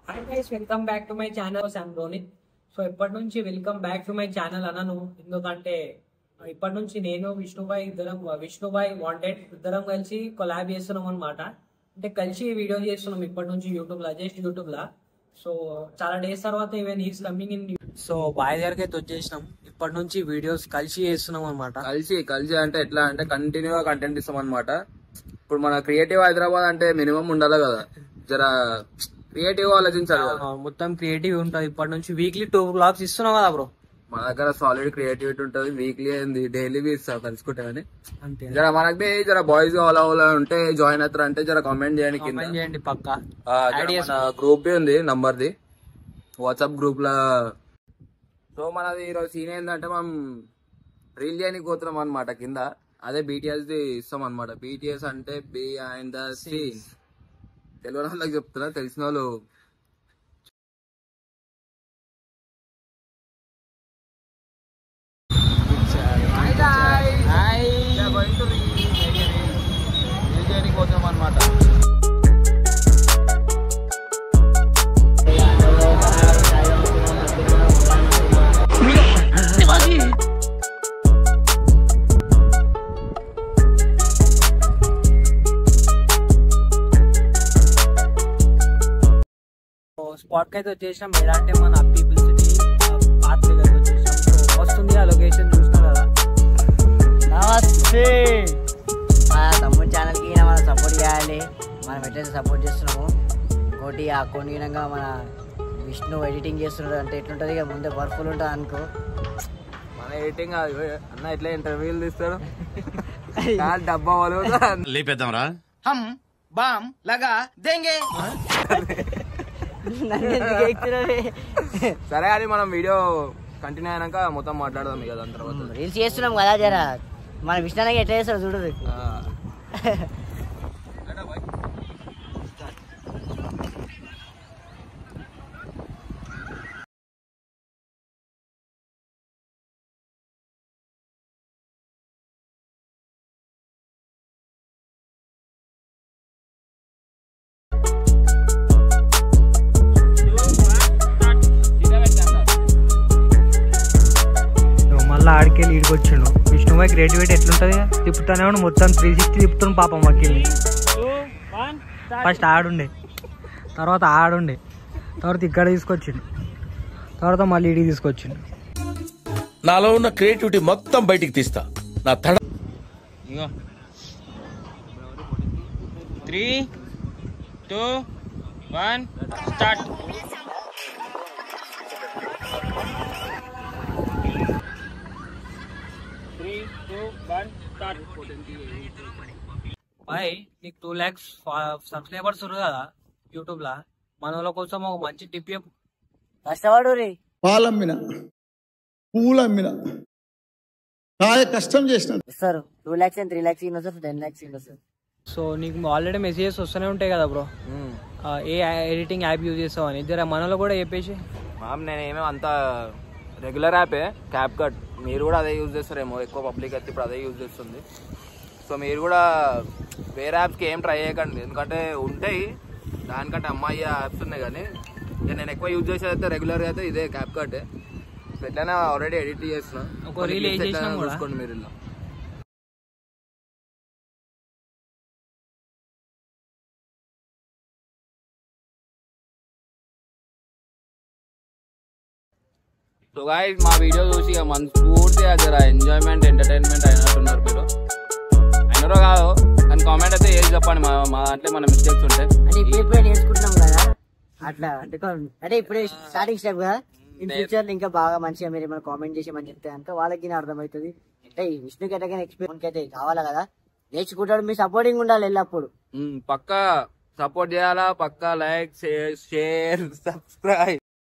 Hi guys, welcome back to my channel. I'm Ronit. So ఇప్పటి నుంచి welcome back to my channel అన్నాను. ఎందుకంటే ఇప్పటి నుంచి నేను విష్ణుబాయ్ వాంటెడ్ ఇద్దరం కలిసి కొలాబ్ చేస్తున్నాం అనమాట. అంటే కలిసి వీడియో చేస్తున్నాం ఇప్పటి నుంచి యూట్యూబ్ లా. సో చాలా డేస్ తర్వాత even is coming in. So బాయ్ దగ్గరికి అయితే వచ్చేసినాం. ఇప్పటి నుంచి వీడియోస్ కలిసి చేస్తున్నాం అనమాట. కలిసి అంటే ఎట్లా అంటే కంటిన్యూగా కంటెంట్ ఇస్తాం అనమాట. ఇప్పుడు మన క్రియేటివ్ హైదరాబాద్ అంటే మినిమం ఉండాలి కదా, జర క్రియేటివ్ ఆలోచించాలి. మొత్తం క్రియేటివ్ ఉంటుంది. ఇప్పటి నుంచి వీక్లీ 2 vlogs ఇస్తున్నాం కదా బ్రో. మన దగ్గర సాలిడ్ క్రియేటివిటీ ఉంటుంది. వీక్లీ ఏంది డైలీ ఇస్తా కలుసుకుంటే అంతే. జర మనకి జర బాయ్స్ అలా ఉంటే జాయిన్ అవుతారు అంటే జర కామెంట్ చేయండి పక్కా. గ్రూప్ ఉంది నంబర్ది, వాట్సాప్ గ్రూప్ లా. సో మనది ఈరోజు సీన్ ఏంటంటే మనం రీల్ చేయడానికి పోతున్నాం అనమాట. కింద అదే బీటీఎస్ ది ఇస్తాం అనమాట. బీటీఎస్ అంటే బిహైండ్ ద సీన్స్. తెలియని వాళ్ళకి చెప్తున్నా, తెలిసిన వాళ్ళు పోతున్నాం అనమాట. స్పాట్ కి అయితే వచ్చేసాం. ఎలా అంటే మన పీపుల్ సిటీ పార్క్ దగ్గర వచ్చేసాం. సో వస్తుంది ఆ లొకేషన్ చూస్తాం కదా. నమస్తే, మన తమ్ముడు ఛానల్ కి మనం సపోర్ట్ చేయాలి. మనం ఎట్లయితే సపోర్ట్ చేస్తున్నాము. ఇంకోటి ఆ కొనిగా మన విష్ణు ఎడిటింగ్ చేస్తున్నాడు అంటే ఎట్లుంటది, ఇక ముందే వర్క్ఫుల్ ఉంటుంది అనుకో. మన ఎడిటింగ్ అన్న ఎట్లా ఇంటర్వ్యూలు తీస్తారు డబ్బా వాళ్ళు లేపేద్దాం రా హమ్ బామ్ లగా దేంగే. సరే అని మనం వీడియో కంటిన్యూ అయినాక మొత్తం మాట్లాడదాం ఇక. దాని తర్వాత రీల్స్ చేస్తున్నాం కదా, జర మన విష్ణుకి ఎట్లా చేస్తాడు చూడదు. మళ్ళీ ఆడికెళ్ళి ఈడికొచ్చిండు. విష్ణుబాయ్ క్రియేటివిటీ ఎట్లుంటది, తిప్పుతానే మొత్తం 360 తిప్పుతాను పాపం వకీల్ని. ఫస్ట్ ఆడుండే, తర్వాత ఇక్కడ తీసుకొచ్చిండు, తర్వాత మళ్ళీ ఈడికి తీసుకొచ్చిండు. నాలో ఉన్న క్రియేటివిటీ మొత్తం బయటికి తీస్తా. నా తడ 3, 2, 1 స్టార్ట్. బాయ్, నీకు 2 lakhs సబ్స్క్రైబర్స్ ఉన్నారు కదా యూట్యూబ్ లా. మన వాళ్ళ కోసం ఒక మంచి టిప్ చెప్పు. కష్టపడు రే. పాలమ్మిన పూలమ్మిన కాయ కష్టం చేసిన sir 2 lakhs and 3 lakhs sir, 10 lakhs sir. So నీకు ఆల్రెడీ మెసేజెస్ వస్తూనే ఉంటాయి కదా బ్రో, ఏ ఎడిటింగ్ యాప్ యూజ్ చేస్తావు అని. జర మనలో కూడా చెప్పేసి. నేనేమో అంత రెగ్యులర్ యాపే క్యాప్ కట్. మీరు కూడా అదే యూజ్ చేస్తారేమో, ఎక్కువ పబ్లిక్ అయితే ఇప్పుడు అదే యూజ్ చేస్తుంది. సో మీరు కూడా వేరే యాప్స్కి ఏం ట్రై చేయకండి, ఎందుకంటే ఉంటాయి దానికంటే అమ్మాయి యాప్స్ ఉన్నాయి. కానీ నేను ఎక్కువ యూజ్ చేసేది అయితే రెగ్యులర్గా అయితే ఇదే క్యాప్ కట్. సో ఎట్లయినా ఆల్రెడీ ఎడిట్ చేస్తున్నా, చూసుకోండి మీరు ఇలా. సో గాయ్స్, మా వీడియో చూసి ఇక మనస్ఫూర్తిగా జర ఎంజాయ్మెంట్ ఎంటర్టైన్మెంట్ అయినట్టున్నారు మీరు. అయినారో కాదు కానీ కామెంట్ అయితే ఏది చెప్పండి. మా దాంట్లో మన మిస్టేక్స్ ఉంటాయి. అంటే ఇప్పుడే నేర్చుకుంటున్నాం కదా, అట్లా అంటే ఇప్పుడే స్టార్టింగ్ స్టెప్ కదా. ఇన్ ఫ్యూచర్ ఇంకా బాగా మంచిగా మీరు ఏమైనా కామెంట్ చేసి మనం చెప్తే అంటే వాళ్ళకి అర్థమవుతుంది. అంటే విష్ణుకి ఎట్లకైనా ఎక్స్పీరియన్స్ అయితే కావాలా కదా, నేర్చుకుంటాడు. మీ సపోర్టింగ్ ఉండాలి ఎల్లప్పుడు. పక్కా సపోర్ట్ చేయాలా, పక్కా లైక్ షేర్ సబ్స్క్రైబ్.